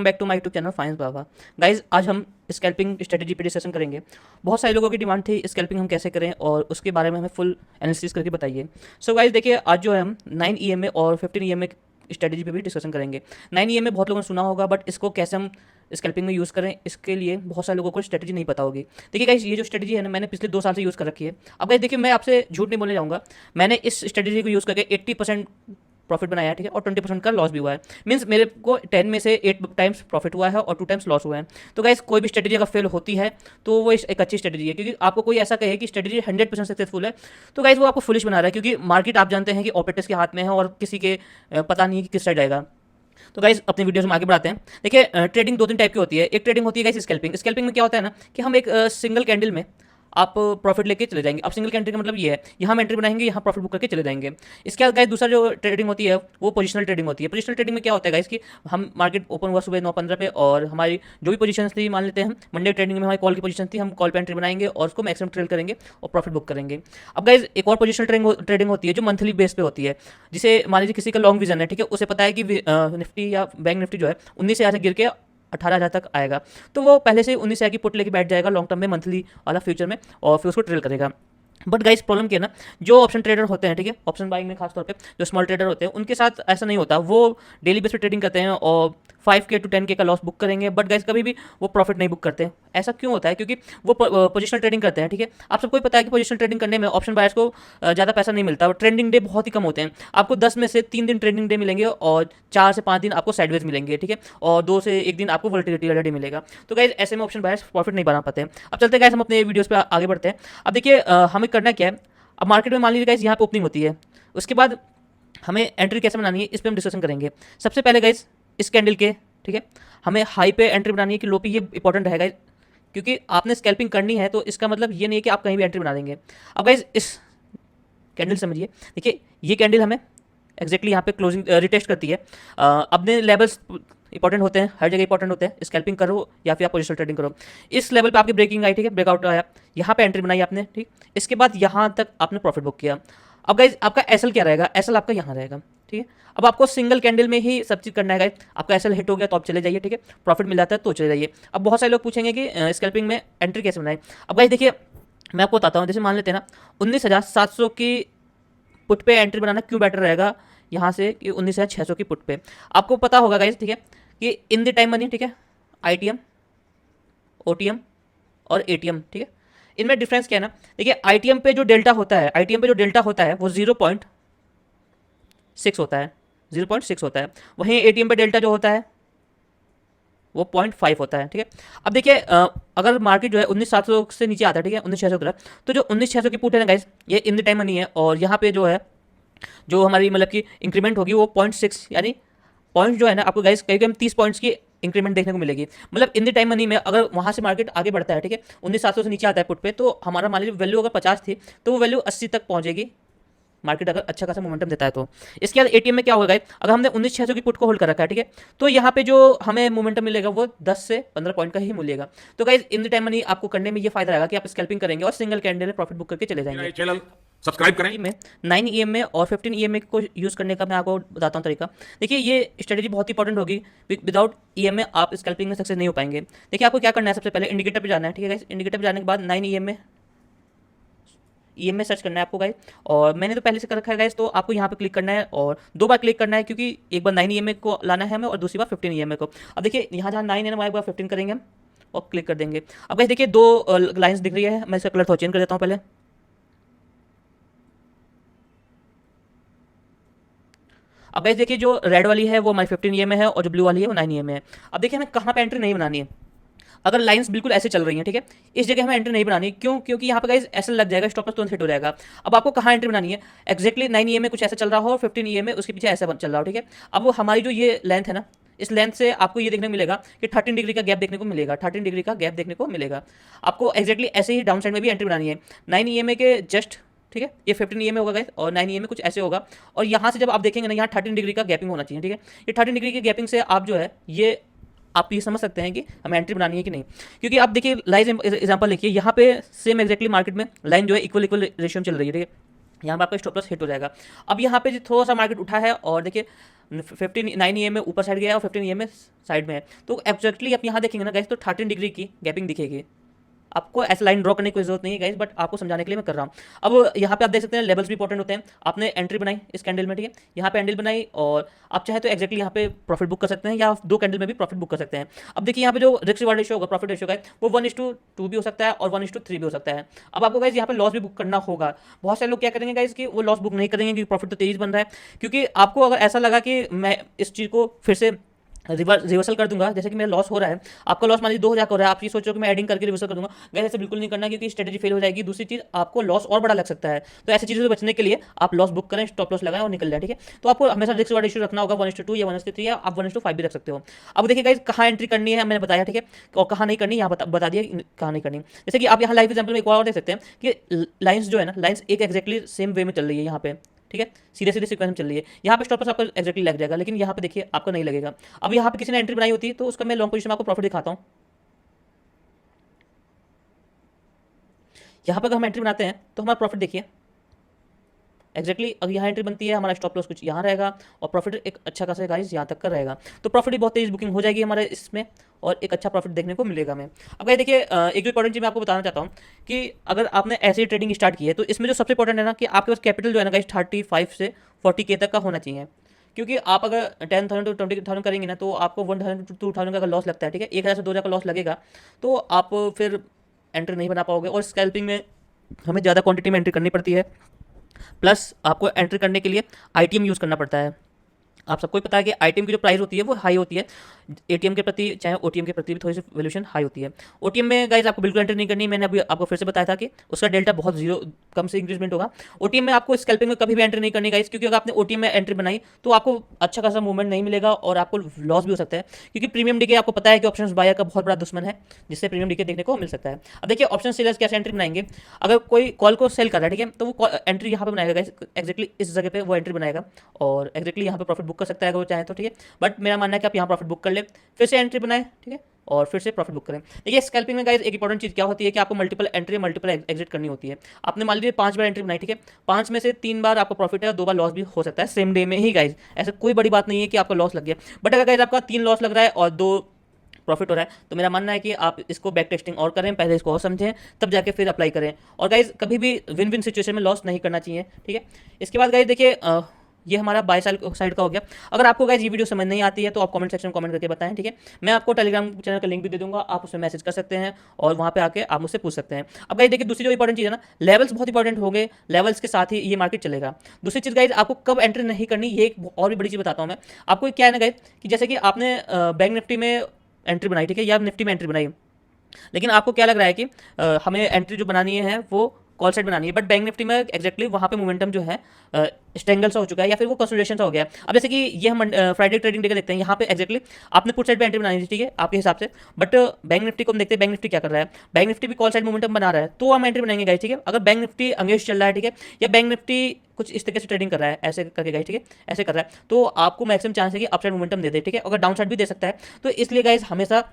Back to my YouTube channel finance Baba. Guys आज हम scalping strategy पे डिस्कशन करेंगे। बहुत सारे लोगों की डिमांड थी स्कैल्पिंग हम कैसे करें और उसके बारे में हमें फुल एनालिसिस करके बताइए। सो गाइज देखिए, आज जो है हम 9 ईएमए और 15 ईएमए स्ट्रेटजी पे भी डिस्कशन करेंगे। 9 ईएमए बहुत लोगों ने सुना होगा, बट इसको कैसे हम स्कैल्पिंग में यूज़ करें इसके लिए बहुत सारे लोगों को स्ट्रेटजी नहीं पता होगी। देखिए गाइज, ये जो स्ट्रेटजी है ना, मैंने पिछले 2 साल से यूज़ कर रखी है। अब गाइज देखिए, मैं आपसे झूठ नहीं बोलने जाऊँगा, मैंने इस स्ट्रेटजी को यूज़ करके 80% प्रॉफिट बनाया है, ठीक है, और 20% का लॉस भी हुआ है। मीन्स मेरे को 10 में से 8 टाइम्स प्रॉफिट हुआ है और 2 टाइम्स लॉस हुआ है। तो गाइस, कोई भी स्ट्रेटजी अगर फेल होती है तो वो एक अच्छी स्ट्रेटजी है, क्योंकि आपको कोई ऐसा कहे कि स्ट्रेटजी 100% सक्सेसफुल है तो गाइस वो आपको फुलिश बना रहा है, क्योंकि मार्केट आप जानते हैं कि ऑपरेटर्स के हाथ में है और किसी के पता नहीं है कि किस साइड आएगा। तो गाइस, अपने वीडियोस में आगे बढ़ाते हैं। देखिए, ट्रेडिंग 2-3 टाइप की होती है। एक ट्रेडिंग होती है गाइस स्कैल्पिंग। स्कैल्पिंग में क्या होता है ना कि हम एक सिंगल कैंडल में आप प्रॉफिट लेके चले जाएंगे। अब सिंगल कैंडल का मतलब ये है, यहाँ हम एंट्री बनाएंगे, यहाँ प्रॉफिट बुक करके चले जाएंगे। इसके बाद गाइस दूसरा जो ट्रेडिंग होती है वो पोजिशनल ट्रेडिंग होती है। पोजिशनल ट्रेडिंग में क्या होता है गाइस कि हम मार्केट ओपन हुआ सुबह 9:15 पे और हमारी जो भी पोजीशन थी, मान लेते हैं मंडे ट्रेडिंग में हमारी कॉल की पोजीशन थी, हम कॉल पे एंट्री बनाएंगे और उसको मैक्सिमम ट्रेल करेंगे और प्रॉफिट बुक करेंगे। अब गाइस एक और पोजिशनल ट्रेडिंग होती है जो मंथली बेस पे होती है, जिसे मान लीजिए किसी का लॉन्ग विजन है, ठीक है, उसे पता है कि निफ्टी या बैंक निफ्टी जो है 19,000 से गिर के 18,000 तक आएगा, तो वो पहले से 19,000 की पुट लेके बैठ जाएगा लॉन्ग टर्म में, मंथली वाला फ्यूचर में, और फिर उसको ट्रेल करेगा। बट गाइस प्रॉब्लम क्या है ना, जो ऑप्शन ट्रेडर होते हैं, ठीक है, ऑप्शन बाइंग में खासतौर पे जो स्मॉल ट्रेडर होते हैं उनके साथ ऐसा नहीं होता। वो डेली बेस पे ट्रेडिंग करते हैं और 5K to 10K का लॉस बुक करेंगे, बट गाइस कभी भी वो प्रॉफिट नहीं बुक करते हैं। ऐसा क्यों होता है? क्योंकि वो पोजिशनल ट्रेडिंग करते हैं, ठीक है। आप सबको पता है कि पोजिशनल ट्रेडिंग करने में ऑप्शन बायर्स को ज़्यादा पैसा नहीं मिलता, ट्रेंडिंग डे बहुत ही कम होते हैं। आपको 10 में से 3 दिन ट्रेंडिंग डे मिलेंगे और 4 से 5 दिन आपको साइडवेज मिलेंगे, ठीक है, और 2 से 1 दिन आपको वोलेटिलिटी वाला डे मिलेगा। तो गाइस ऐसे में ऑप्शन बायर्स प्रॉफिट नहीं बना पाते हैं। अब चलते हैं गाइस, हम अपने वीडियोस पे आगे बढ़ते हैं। अब देखिए, हमें करना क्या है। अब मार्केट में मान लीजिए गाइस यहाँ पे ओपनिंग होती है, उसके बाद हमें एंट्री कैसे बनानी है इस पर हम डिस्कशन करेंगे। सबसे पहले गाइस इस कैंडल के, ठीक है, हमें हाई पे एंट्री बनानी है कि लो पे, ये इंपॉर्टेंट रहेगा, क्योंकि आपने स्कैल्पिंग करनी है तो इसका मतलब ये नहीं है कि आप कहीं भी एंट्री बना देंगे। अब गाइस इस कैंडल समझिए, देखिए ये कैंडल हमें एक्जैक्टली यहाँ पे क्लोजिंग रिटेस्ट करती है। अपने लेवल्स इंपॉर्टेंट होते हैं, हर जगह इंपॉर्टेंट होते हैं, स्कैल्पिंग करो या फिर आप पोजिशनल ट्रेडिंग करो। इस लेवल पे आपकी ब्रेकिंग आई, ठीक है, ब्रेकआउट आया, यहाँ पे एंट्री बनाई आपने, ठीक, इसके बाद यहाँ तक आपने प्रॉफिट बुक किया। अब गाइज आपका एसएल क्या रहेगा? एसएल आपका यहाँ रहेगा, ठीक है। अब आपको सिंगल कैंडल में ही सब चीज़ करना है गाइज। आपका एसएल हिट हो गया तो आप चले जाइए, ठीक है, प्रॉफिट मिल जाता है तो चले जाइए। अब बहुत सारे लोग पूछेंगे कि स्कैल्पिंग में एंट्री कैसे बनाए। अब गाइज देखिए, मैं आपको बताता हूँ। जैसे मान लेते हैं ना 19,700 की पुट पे एंट्री बनाना क्यों बेटर रहेगा यहाँ से कि 19,600 की पुट पे। आपको पता होगा गाइज, ठीक है, कि इन द टाइम मनी, ठीक है, आईटीएम, ओटीएम और एटीएम, ठीक है, इनमें डिफरेंस क्या है ना। देखिए आईटीएम पे जो डेल्टा होता है, आईटीएम पे जो डेल्टा होता है वो 0.6 होता है, 0.6 होता है। वहीं एटीएम पे डेल्टा जो होता है वो 0.5 होता है, ठीक है। अब देखिए, अगर मार्केट जो है 19,700 से नीचे आता है, ठीक है, 19,600 की तरफ, तो जो 19,600 की पुट है ना गाइस, ये इन द टाइम मनी है, और यहाँ पे जो है जो हमारी मतलब कि इंक्रीमेंट होगी वो 0.6, यानी पॉइंट जो है ना आपको गाइस कहीं 30 पॉइंट्स की इंक्रीमेंट देखने को मिलेगी। मतलब इन द टाइम मनी में अगर वहाँ से मार्केट आगे बढ़ता है, ठीक है, 19,700 से नीचे आता है पुट पे, तो हमारा मान लीजिए वैल्यू अगर 50 थी तो वो वैल्यू 80 तक पहुँचेगी, मार्केट अगर अच्छा खासा मोमेंटम देता है तो। इसके बाद एटीएम में क्या होगा गाइस, अगर हमने 19,600 की पुट को होल्ड कर रखा है, ठीक है, तो यहाँ पे जो हमें मोमेंटम मिलेगा वो 10 से 15 पॉइंट का ही मिलेगा। तो guys in the time money आपको करने में ये फायदा रहेगा कि आप स्कैल्पिंग करेंगे और सिंगल कैंडल में प्रॉफिट बुक करके चले जाएंगे। चैनल सब्सक्राइब करें। में 9 ईएमए और 15 ईएमए को यूज़ करने का मैं आपको बताता हूँ तरीका। देखिए ये स्ट्रेटजी बहुत ही इंपॉर्टेंट होगी, विदाउट ईएमए आप स्कैल्पिंग में सक्सेस नहीं हो पाएंगे। देखिए आपको क्या करना है, सबसे पहले इंडिकेटर पे जाना है, ठीक है गाइस। इंडिकेटर पे जाने के बाद 9 ईएमए सर्च करना है आपको गाइस, और मैंने तो पहले से कर रखा है गाइस, तो आपको यहाँ पे क्लिक करना है और 2 बार क्लिक करना है, क्योंकि एक बार 9 ईएमए को लाना है हमें और दूसरी बार 15 ईएमए को। अब देखिए यहाँ जहाँ 9 है ना, वहाँ एक बार 15 करेंगे हम और क्लिक कर देंगे। अब गाइस देखिए 2 लाइन्स दिख रही है, मैं इसका कलर थोड़ा चेंज कर देता हूँ पहले। अब गाइस देखिए जो रेड वाली है वो हमारी 15 ईएमए है और जो ब्लू वाली है वो 9 ईएमए है। अब देखिए हमें कहाँ पे एंट्री नहीं बनानी है। अगर लाइंस बिल्कुल ऐसे चल रही हैं, ठीक है, इस जगह हमें एंट्री नहीं बनानी है। क्यों? क्योंकि यहाँ पे गाइस ऐसा लग जाएगा, स्टॉप लॉस तुरंत हिट हो जाएगा। अब आपको कहाँ एंट्री बनानी है? एक्जैक्टली 9 ईएमए कुछ ऐसा चल रहा हो और 15 ईएमए उसके पीछे ऐसा चल रहा हो, ठीक है। अब वो हमारी जो ये लेंथ है ना, इस लेंथ से आपको ये देखने को मिलेगा कि 13 डिग्री का गैप देखने को मिलेगा, 13 डिग्री का गैप देखने को मिलेगा। आपको एक्जैक्टली ऐसे ही डाउन साइड में भी एंट्री बनानी है 9 ईएमए के जस्ट, ठीक है, ये 15 ईएमए होगा गाइस और 9 ईएमए कुछ ऐसे होगा। और यहाँ से जब आप देखेंगे ना, यहाँ 13 डिग्री का गैपिंग होना चाहिए, ठीक है। ये 13 डिग्री की गैपिंग से आप जो है ये आप ये समझ सकते हैं कि हमें एंट्री बनानी है कि नहीं। क्योंकि आप देखिए लाइव एग्जांपल देखिए, यहाँ पे सेम एक्जैक्टली मार्केट में लाइन जो है इक्वल रेशियो में चल रही है, ठीक है। यहाँ पे आपका स्टॉप लॉस हिट हो जाएगा। अब यहाँ पे थोड़ा सा मार्केट उठा है और देखिए 15 9 ई एम में ऊपर साइड गया है और 15 ई एम में साइड में है। तो एग्जैक्टली आप यहाँ देखेंगे ना गाइस, तो 13 डिग्री की गैपिंग दिखेगी। आपको ऐसा लाइन ड्रॉ करने की कोई जरूरत नहीं है गाइस, बट आपको समझाने के लिए मैं कर रहा हूँ। अब यहाँ पे आप देख सकते हैं लेवल्स भी इंपॉर्टेंट होते हैं। आपने एंट्री बनाई इस कैंडल में, ठीक है, यहाँ पे कैंडल बनाई और आप चाहे तो एक्जैक्टली यहाँ पे प्रॉफिट बुक कर सकते हैं या 2 कैंडल में भी प्रॉफिट बुक कर सकते हैं। अब देखिए यहाँ पे जो रिस्क रिवार्ड रेशियो होगा, प्रॉफिट रेशियो का, वो 1:2 भी हो सकता है और 1:3 भी हो सकता है। अब आपको गाइस यहाँ पे लॉस भी बुक करना होगा। बहुत सारे लोग क्या करेंगे गाइस कि वो लॉस बुक नहीं करेंगे क्योंकि प्रॉफिट तो तेज बन रहा है। क्योंकि आपको अगर ऐसा लगा कि मैं इस चीज़ को फिर से रिवर्सल कर दूंगा, जैसे कि मेरा लॉस हो रहा है, आपका लॉस मान लीजिए 2000 का हो रहा है, आप ये सोचो कि मैं एडिंग करके रिवर्सल कर दूंगा, गाइस ऐसे बिल्कुल नहीं करना क्योंकि स्ट्रेटजी फेल हो जाएगी। दूसरी चीज आपको लॉस और बड़ा लग सकता है। तो ऐसी चीज़ों से बचने के लिए आप लॉस बुक करें, स्टॉप लॉस लगाएं और निकल जाए, ठीक है। तो आपको हमेशा रिस्क रिवार्ड रेशियो रखना होगा 1:2 या 1:3 या आप 1:5 भी रख सकते हो। अब देखिए गाइस कहाँ एंट्री करनी है मैंने बताया, ठीक है, और कहाँ नहीं करनी यहाँ बता दिया कहाँ नहीं करनी। जैसे कि आप यहाँ लाइव एग्जाम्पल में एक और देख सकते हैं कि लाइन्स जो है ना, लाइन्स एक एक्जैक्टली सेम वे में चल रही है यहाँ पे, ठीक है, सीधे सीधे सीक्वेंस में चल रही है। यहाँ पे स्टॉप लॉस आपका एक्जैक्टली लग जाएगा, लेकिन यहाँ पे देखिए आपका नहीं लगेगा। अब यहाँ पे किसी ने एंट्री बनाई होती है तो उसका मैं लॉन्ग पोजीशन में आपको प्रॉफिट दिखाता हूँ। यहाँ पर अगर हम एंट्री बनाते हैं तो हमारा प्रॉफिट देखिए एक्जैक्टली अगर यहाँ एंट्री बनती है, हमारा स्टॉप लॉस कुछ यहाँ रहेगा और प्रॉफिट एक अच्छा खासा गाइस यहाँ तक का रहेगा। तो प्रॉफिट भी बहुत तेज बुकिंग हो जाएगी हमारे इसमें और एक अच्छा प्रॉफिट देखने को मिलेगा हमें। अब गाइस देखिए एक जो इंपॉर्टेंट चीज़ मैं आपको बताना चाहता हूँ कि अगर आपने ऐसी ट्रेडिंग स्टार्ट की है तो इसमें जो सबसे इंपॉर्टेंट है ना कि आपके पास कैपिटल जो है ना गाइस 35 से 40K तक का होना चाहिए। क्योंकि आप अगर 10,000 to 20,000 करेंगे ना तो आपको 1,000 to 2,000 का अगर लॉस लगता है, ठीक है, 1,000 से 2,000 का लॉस लगेगा तो आप फिर एंट्री नहीं बना पाओगे। और स्कैल्पिंग में हमें ज़्यादा क्वांटिटी में एंट्री करनी पड़ती है, प्लस आपको एंट्री करने के लिए आईटीएम यूज़ करना पड़ता है। आप सबको ही पता है कि आईटीएम की जो प्राइस होती है वो हाई होती है, एटीएम के प्रति चाहे ओटीएम के प्रति भी थोड़ी सी वैल्यूएशन हाई होती है। ओटीएम में गाइस आपको बिल्कुल एंट्री नहीं करनी, मैंने अभी आपको फिर से बताया था कि उसका डेल्टा बहुत जीरो कम से इंक्रीजमेंट होगा। ओटीएम में आपको स्कैल्पिंग में कभी भी एंट्री नहीं करनी गाइस, क्योंकि अगर आपने ओटीएम में एंट्री बनाई तो आपको अच्छा खासा मूवमेंट नहीं मिलेगा और आपको लॉस भी हो सकता है। क्योंकि प्रीमियम डीके आपको पता है कि ऑप्शन बायर का बहुत बड़ा दुश्मन है, जिससे प्रीमियम डीके देखने को मिल सकता है। अब देखिए ऑप्शन सेलर्स कैसे एंट्री बनाएंगे, अगर कोई कॉल को सेल कर रहा है, ठीक है, तो वो एंट्री यहाँ पे बनाएगा गाइस, एक्जैक्टली इस जगह पे वो एंट्री बनाएगा और एक्जैक्टली यहाँ पे प्रॉफिट बुक कर सकता है अगर वो चाहे तो, ठीक है। बट मेरा मानना है कि आप यहाँ प्रॉफिट बुक कर ले, फिर से एंट्री बनाए, ठीक है, और फिर से प्रॉफिट बुक करें। देखिए स्कैल्पिंग में गाइस एक इंपॉर्टेंट चीज़ क्या होती है कि आपको मल्टीपल एंट्री मल्टीपल एग्जिट करनी होती है। आपने मान लीजिए 5 बार एंट्री बनाई, ठीक है, 5 में से 3 बार आपको प्रॉफिट है, 2 बार लॉस भी हो सकता है सेम डे में ही गाइस। ऐसा कोई बड़ी बात नहीं है कि आपका लॉस लग गया। बट अगर गाइस आपका 3 लॉस लग रहा है और 2 प्रॉफिट हो रहा है तो मेरा मानना है कि आप इसको बैक टेस्टिंग और करें, पहले इसको और समझें, तब जाके फिर अप्लाई करें। और गाइज कभी भी विन विन सिचुएशन में लॉस नहीं करना चाहिए, ठीक है। इसके बाद गाइज देखिए ये हमारा बाय साइड का हो गया। अगर आपको गाइज ये वीडियो समझ नहीं आती है तो आप कमेंट सेक्शन में कमेंट करके बताएं, ठीक है। मैं आपको टेलीग्राम चैनल का लिंक भी दे दूंगा, आप उसमें मैसेज कर सकते हैं और वहाँ पे आके आप मुझसे पूछ सकते हैं। अब गाइज देखिए दूसरी जो इंपॉर्टेंट चीज़ है ना, लेवल्स बहुत इंपॉर्टेंट हो गए, लेवल्स के साथ ही ये मार्केट चलेगा। दूसरी चीज़ गाइज आपको कब एंट्री नहीं करनी, ये एक और भी बड़ी चीज़ बताता हूँ मैं आपको। क्या है ना गाइज कि जैसे कि आपने बैंक निफ्टी में एंट्री बनाई, ठीक है, या निफ्टी में एंट्री बनाई, लेकिन आपको क्या लग रहा है कि हमें एंट्री जो बनानी है वो कॉल साइड बनानी है, बट बैंक निफ्टी में एक्जैक्टली वहाँ पे मोमेंटम जो है स्ट्रेंगल सा हो चुका है या फिर वो कंसोलिडेशन सा हो गया है। अब जैसे कि ये हम फ्राइडे ट्रेडिंग डे का देखते हैं, यहाँ पे एक्जैक्टली आपने पुट साइड पे एंट्री बनानी थी, ठीक है, आपके हिसाब से, बट बैंक निफ्टी को हम देखते हैं बैंक निफ्टी क्या कर रहा है, बैंक निफ्टी भी कॉल साइड मोमेंटम बना रहा है, तो हम एंट्री बनाएंगे गाइस, ठीक है। अगर बैंक निफ्टी अंगेज चल रहा है, ठीक है, या बैंक निफ्टी कुछ इस तरीके से ट्रेडिंग कर रहा है, ऐसे करके गाइस, ठीक है, ऐसे कर रहा है, तो आपको मैक्सिमम चांस है कि अपसाइड मोमेंटम दे दे, ठीक है, अगर डाउन साइड भी दे सकता है। तो इसलिए गाइस हमेशा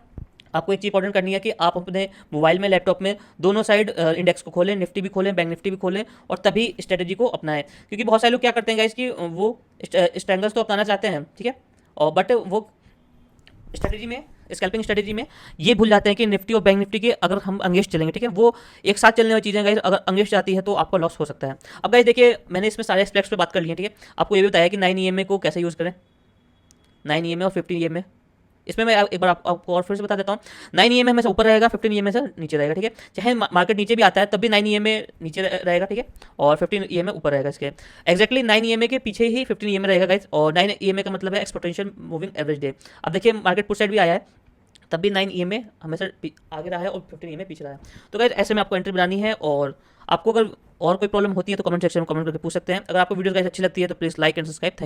आपको एक चीज़ इंपॉर्टेंट करनी है कि आप अपने मोबाइल में लैपटॉप में दोनों साइड इंडेक्स को खोलें, निफ्टी भी खोलें बैंक निफ्टी भी खोलें और तभी स्ट्रेटजी को अपनाएं। क्योंकि बहुत सारे लोग क्या करते हैं गाइस कि वो स्ट्रैंगल्स तो अपनाना चाहते हैं, ठीक है, और बट वो स्ट्रेटजी में स्कैल्पिंग स्ट्रेटजी में ये भूल जाते हैं कि निफ्टी और बैंक निफ्टी के अगर हम अंगेज चलेंगे, ठीक है, वो एक साथ चलने वाली चीज़ें गाइस, अगर अंगेज जाती है तो आपका लॉस हो सकता है। अब गाइस देखिए मैंने इसमें सारे एस्पेक्ट्स पे बात कर ली है, ठीक है, आपको ये भी बताया कि 9 EMA को कैसे यूज़ करें, 9 EMA और 15 EMA। इसमें मैं एक बार आपको और फिर से बता देता हूँ, 9 EMA हमेशा ऊपर रहेगा, 15 EMA से नीचे रहेगा, ठीक है। चाहे मार्केट नीचे भी आता है तब भी 9 EMA नीचे रहेगा, ठीक है, और 15 EMA ऊपर रहेगा इसके। एक्जैक्टली 9 EMA के पीछे ही 15 EMA रहेगा गाइस, और 9 EMA का मतलब है एक्सपोनेंशियल मूविंग एवरेज डे। अब देखिए मार्केट पुट साइड भी आया है, तब भी 9 EMA हमेशा आगे रहा है और 15 EMA पीछे रहा है। तो गाइस ऐसे में आपको एंट्री बनानी है, और आपको अगर और कोई प्रॉब्लम होती है तो कमेंट सेक्शन में कमेंट करके पूछ सकते हैं। अगर आपको वीडियो गाइस अच्छी लगती है तो please like and subscribe. Thank